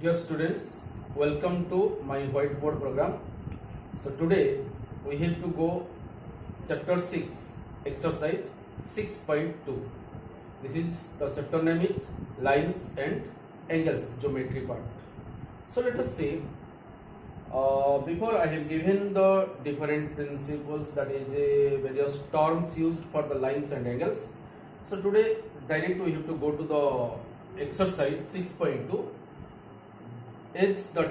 Dear students, welcome to my whiteboard program. So today we have to go chapter 6, exercise 6.2. This is the chapter name is lines and angles, geometry part. So let us see. Before I have given the different principles, that is various terms used for the lines and angles. So today direct we have to go to the exercise 6.2. It's the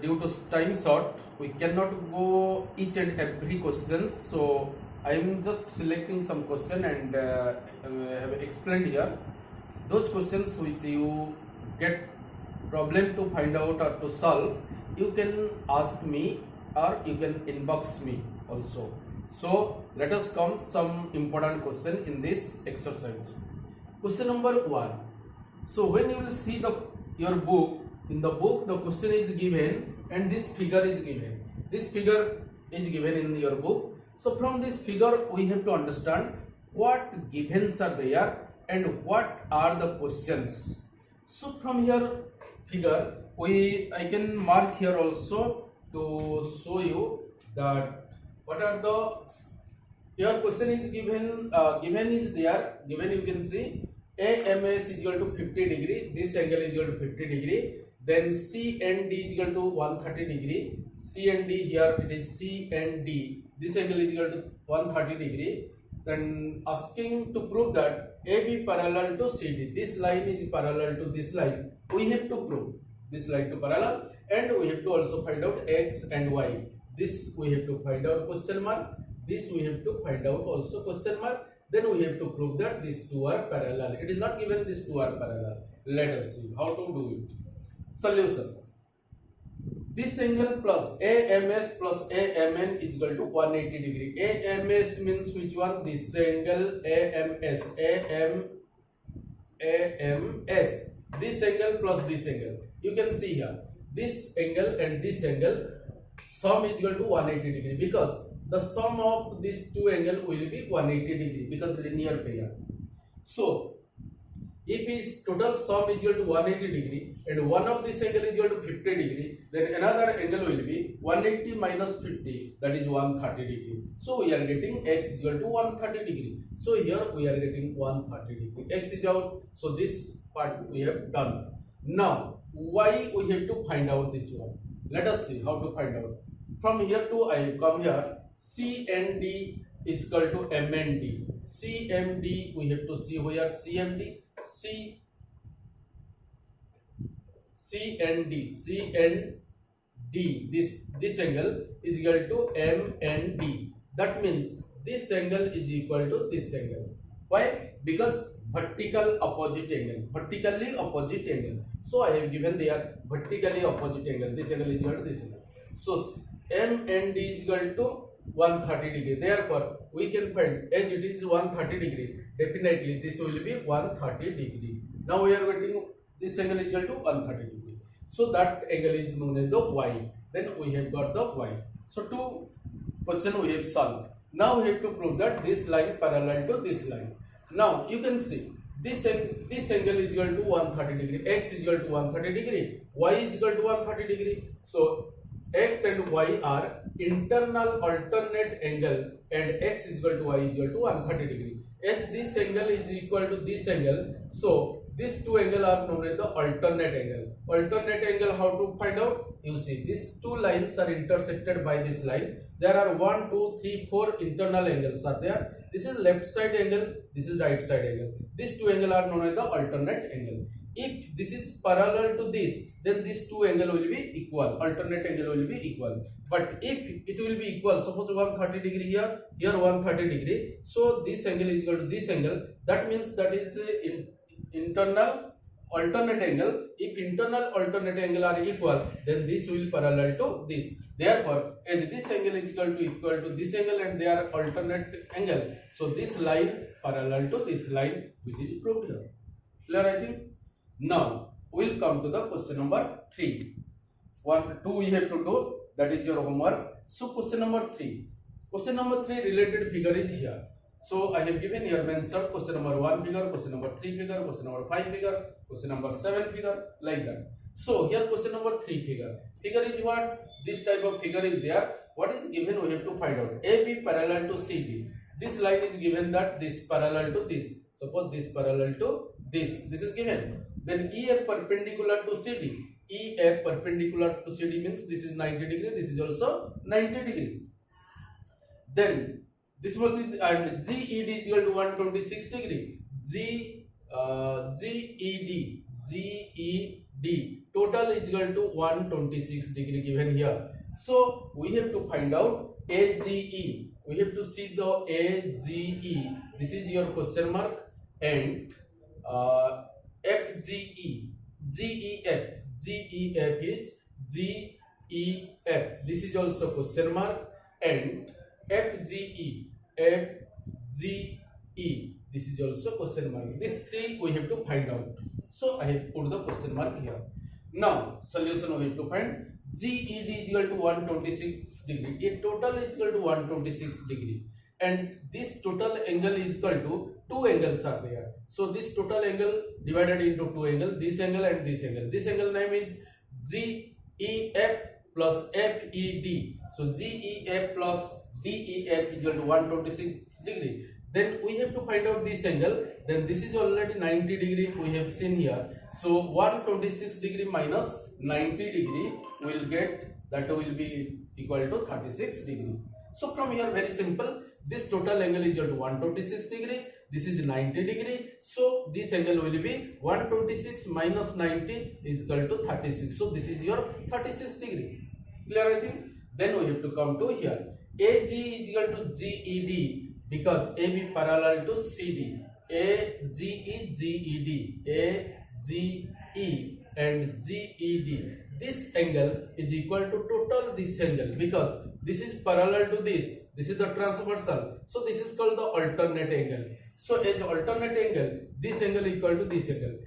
due to time short we cannot go each and every question, so I am just selecting some question and have explained here. Those questions which you get problem to find out or to solve, you can ask me or you can inbox me also. So let us come some important question in this exercise. Question number 1. So when you will see your book, in the book the question is given and this figure is given. This figure is given in your book. So from this figure we have to understand what givens are there and what are the questions. So from here figure I can mark here also to show you that what are the your question is given. Given is there. Given you can see AMS is equal to 50 degree. This angle is equal to 50 degree. Then CND is equal to 130 degree. CND here it is CND. This angle is equal to 130 degree. Then asking to prove that AB parallel to CD. This line is parallel to this line. We have to prove this line to parallel, and we have to also find out X and Y. This we have to find out question mark. This we have to find out also question mark. Then we have to prove that these two are parallel. It is not given these two are parallel. Let us see how to do it. Solution. This angle plus AMS plus AMN is equal to 180 degree. AMS means which one? This angle AMS. AMS. This angle plus this angle. You can see here. This angle and this angle sum is equal to 180 degree, because the sum of these two angles will be 180 degree because linear pair. So if is total sum is equal to 180 degree and one of this angle is equal to 50 degree, then another angle will be 180 minus 50, that is 130 degree. So we are getting X is equal to 130 degree. So here we are getting 130 degree. X is out. So this part we have done. Now Y we have to find out this one. Let us see how to find out. From here to I come here. CND is equal to MND. CMD we have to see where CMD. CND this angle is equal to MND. That means this angle is equal to this angle. Why? Because vertical opposite angle. Vertically opposite angle. So I have given there vertically opposite angle. This angle is equal to this angle. So MND is equal to 130 degree. Therefore, we can find as it is 130 degree. Definitely, this will be 130 degree. Now we are getting this angle is equal to 130 degree. So that angle is known as the Y. Then we have got the Y. So two question we have solved. Now we have to prove that this line parallel to this line. Now you can see this angle is equal to 130 degree. X is equal to 130 degree. Y is equal to 130 degree. So X and Y are internal alternate angle, and X is equal to Y is equal to 130 degree. As this angle is equal to this angle, so these two angles are known as the alternate angle. Alternate angle, how to find out? You see, these two lines are intersected by this line. There are 1, 2, 3, 4 internal angles are there. This is left side angle, this is right side angle. These two angles are known as the alternate angle. If this is parallel to this, then these two angles will be equal. Alternate angle will be equal. But if it will be equal, suppose 130 degree here, here 130 degree. So this angle is equal to this angle. That means that is internal alternate angle. If internal alternate angle are equal, then this will parallel to this. Therefore, as this angle is equal to this angle and they are alternate angle, so this line parallel to this line, which is proved here. Clear, I think. Now we'll come to the question number 3. 1, 2 we have to do, that is your homework. So question number 3. Question number 3 related figure is here. So I have given here mentioned question number 1 figure, question number 3 figure, question number 5 figure, question number 7 figure, like that. So here question number 3 figure. Figure is what? This type of figure is there. What is given? We have to find out. AB parallel to CD. This line is given that this parallel to this. Suppose this parallel to this. This is given. Then EF perpendicular to CD. EF perpendicular to CD means this is 90 degree. This is also 90 degree. Then this was and GED is equal to 126 degree. GED total is equal to 126 degree given here. So we have to find out AGE. We have to see the AGE. This is your question mark, and FGE. GEF is GEF. This is also question mark, and FGE. This is also question mark. These three we have to find out. So I have put the question mark here. Now solution we have to find. GED is equal to 126 degree. A total is equal to 126 degree, and this total angle is equal to two angles are there. So this total angle divided into two angles. This angle and this angle. This angle name is GEF plus FED. So GEF plus DEF is equal to 126 degree. Then we have to find out this angle. Then this is already 90 degree we have seen here. So 126 degree minus 90 degree will get, that will be equal to 36 degree. So from here very simple, this total angle is equal to 126 degree. This is 90 degree. So this angle will be 126 minus 90 is equal to 36. So this is your 36 degree. Clear I think? Then we have to come to here. AG is equal to GED. Because AB parallel to CD, AGE, GED, AGE and GED. This angle is equal to total this angle, because this is parallel to this. This is the transversal. So this is called the alternate angle. So as alternate angle, this angle is equal to this angle.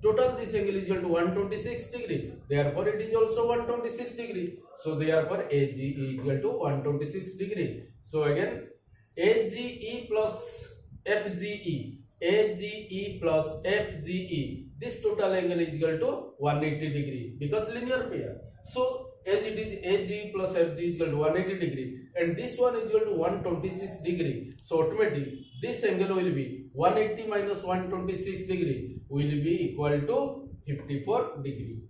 Total this angle is equal to 126 degree. Therefore it is also 126 degree. So therefore AGE is equal to 126 degree. So again, AGE plus FGE, AGE plus FGE, this total angle is equal to 180 degree because linear pair. So as it is AGE plus FGE is equal to 180 degree, and this one is equal to 126 degree. So automatically this angle will be 180 minus 126 degree will be equal to 54 degree.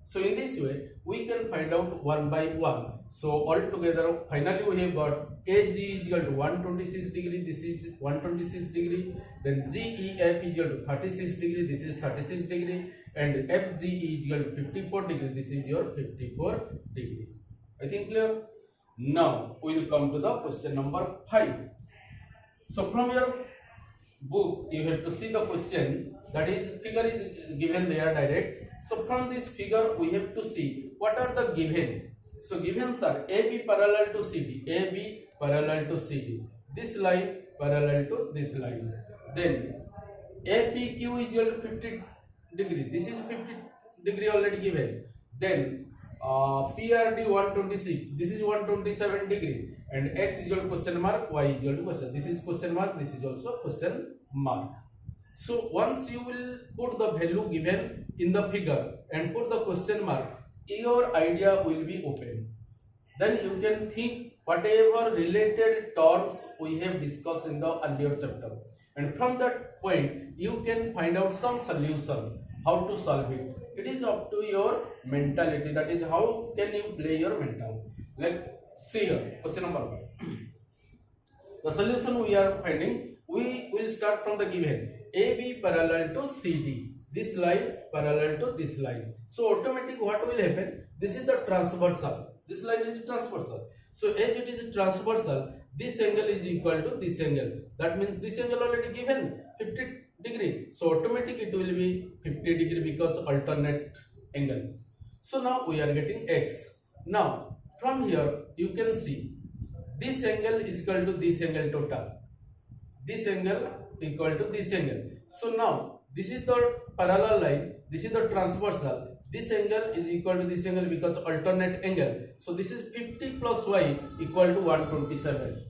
So in this way we can find out one by one. So altogether finally we have got AG is equal to 126 degree, this is 126 degree, then GEF is equal to 36 degree, this is 36 degree, and FGE is equal to 54 degree, this is your 54 degree. I think clear? Now we will come to the question number 5. So from your book you have to see the question, that is figure is given there direct. So from this figure we have to see what are the given. So givens are AB parallel to CD, AB parallel to CD, this line parallel to this line. Then APQ is equal to 50 degree, this is 50 degree already given. Then PRD 126, this is 127 degree, and X is equal to question mark, Y is equal to question. This is question mark, this is also question mark. So once you will put the value given in the figure and put the question mark, your idea will be open. Then you can think whatever related terms we have discussed in the earlier chapter, and from that point you can find out some solution, how to solve it. It is up to your mentality, that is how can you play your mental. Like see here, question number 1. The solution we are finding, we will start from the given AB parallel to CD, this line parallel to this line. So automatically what will happen, this is the transversal, this line is transversal. So as it is transversal, this angle is equal to this angle, that means this angle already given 50 degree. So automatically it will be 50 degree because alternate angle. So now we are getting X. Now from here you can see this angle is equal to this angle total, this angle equal to this angle. So now this is the parallel line, this is the transversal, this angle is equal to this angle because alternate angle. So this is 50 plus y equal to 127,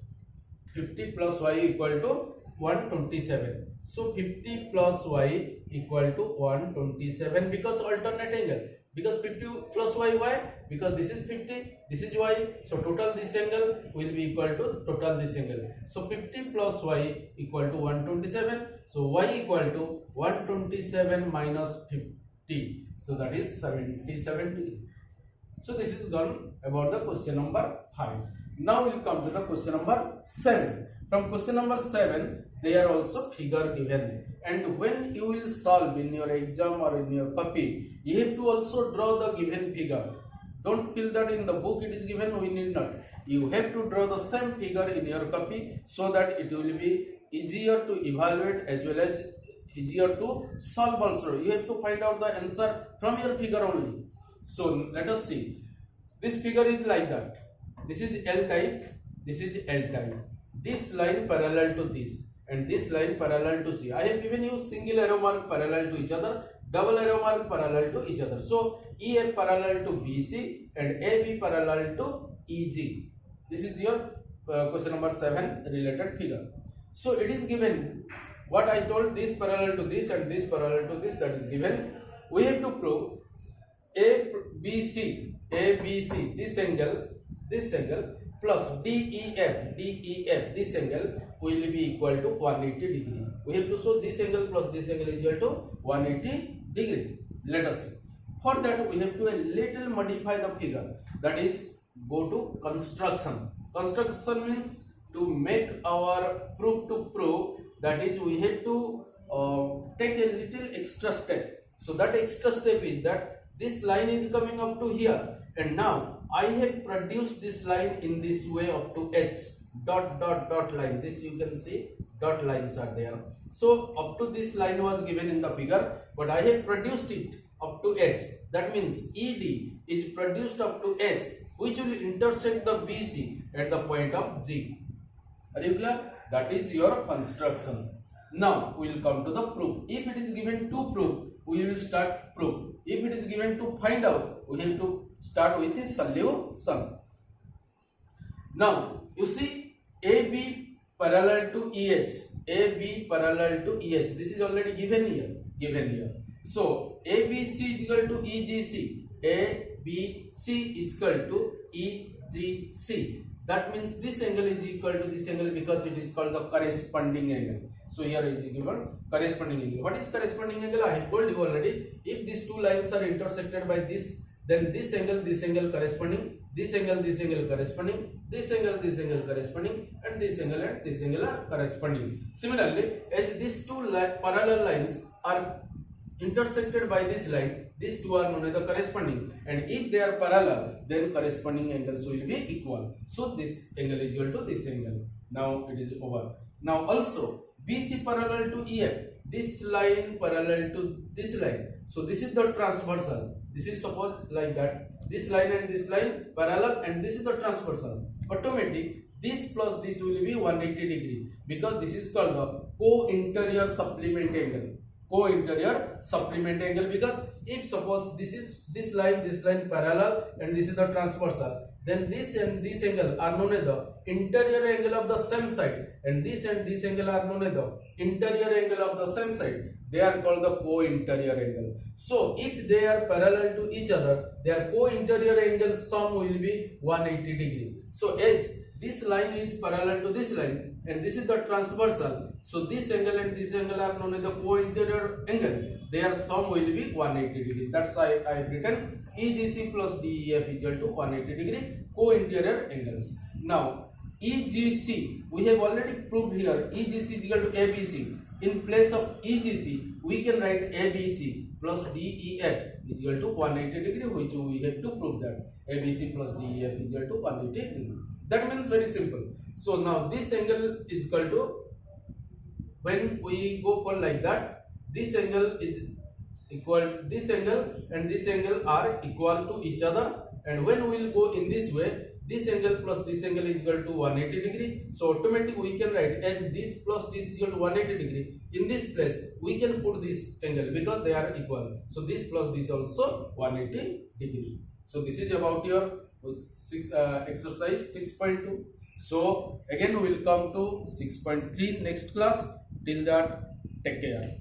50 plus y equal to 127. So 50 plus y equal to 127 because alternate angle, because 50 plus y, because this is 50, this is y, so total this angle will be equal to total this angle. So 50 plus y equal to 127, so y equal to 127 minus 50, so that is 77 degree. So this is done about the question number 5. Now we will come to the question number 7. From question number 7, there are also figure given, and when you will solve in your exam or in your copy, you have to also draw the given figure. Don't feel that in the book it is given, we need not. You have to draw the same figure in your copy so that it will be easier to evaluate as well as easier to solve also. You have to find out the answer from your figure only. So let us see. This figure is like that. This is L type, this is L type. This line parallel to this and this line parallel to C. I have given you single arrow mark parallel to each other, double arrow mark parallel to each other. So EF parallel to BC and AB parallel to EG. This is your question number 7 related figure. So it is given what I told, this parallel to this and this parallel to this, that is given. We have to prove ABC, this angle plus DEF, this angle will be equal to 180 degree. We have to show this angle plus this angle is equal to 180 degree. Let us see. For that we have to a little modify the figure, that is go to construction. Construction means to make our proof to prove, that is we have to take a little extra step. So that extra step is that this line is coming up to here, and now I have produced this line in this way up to H, dot line. This you can see dot lines are there. So up to this line was given in the figure, but I have produced it up to H. That means ED is produced up to H, which will intersect the BC at the point of G. Are you clear? That is your construction. Now we will come to the proof. If it is given to prove, we will start proof. If it is given to find out, we have to start with the solution. Now you see AB parallel to EH, AB parallel to EH. This is already given here. So ABC is equal to EGC, ABC is equal to EGC. That means this angle is equal to this angle because it is called the corresponding angle. So here is given corresponding angle. What is corresponding angle? I have told you already. If these two lines are intersected by this, then this angle corresponding, this angle corresponding, this angle corresponding, and this angle are corresponding. Similarly, as these two parallel lines are intersected by this line, these two are known as the corresponding, and if they are parallel, then corresponding angles will be equal. So this angle is equal to this angle. Now it is over. Now also BC parallel to EF, this line parallel to this line. So this is the transversal. This is suppose like that. This line and this line parallel, and this is the transversal. Automatically this plus this will be 180 degree, because this is called the co-interior supplement angle. Co-interior supplement angle, because if suppose this line parallel and this is the transversal, then this and this angle are known as the interior angle of the same side, and this angle are known as the interior angle of the same side. They are called the co-interior angle. So if they are parallel to each other, their co-interior angle sum will be 180 degree. So as this line is parallel to this line and this is the transversal, so this angle and this angle are known as the co-interior angle. Their sum will be 180 degree. That's why I have written EGC plus DEF is equal to 180 degree co-interior angles. Now EGC, we have already proved here EGC is equal to ABC. In place of EGC, we can write ABC plus DEF is equal to 180 degree, which we have to prove that ABC plus DEF is equal to 180 degree. That means very simple. So now this angle is equal to, when we go for like that, this angle is equal, this angle and this angle are equal to each other, and when we will go in this way, this angle plus this angle is equal to 180 degree. So automatically we can write as this plus this is equal to 180 degree. In this place we can put this angle because they are equal. So this plus this also 180 degree. So this is about your exercise 6.2. So again we will come to 6.3 next class. Till that, take care.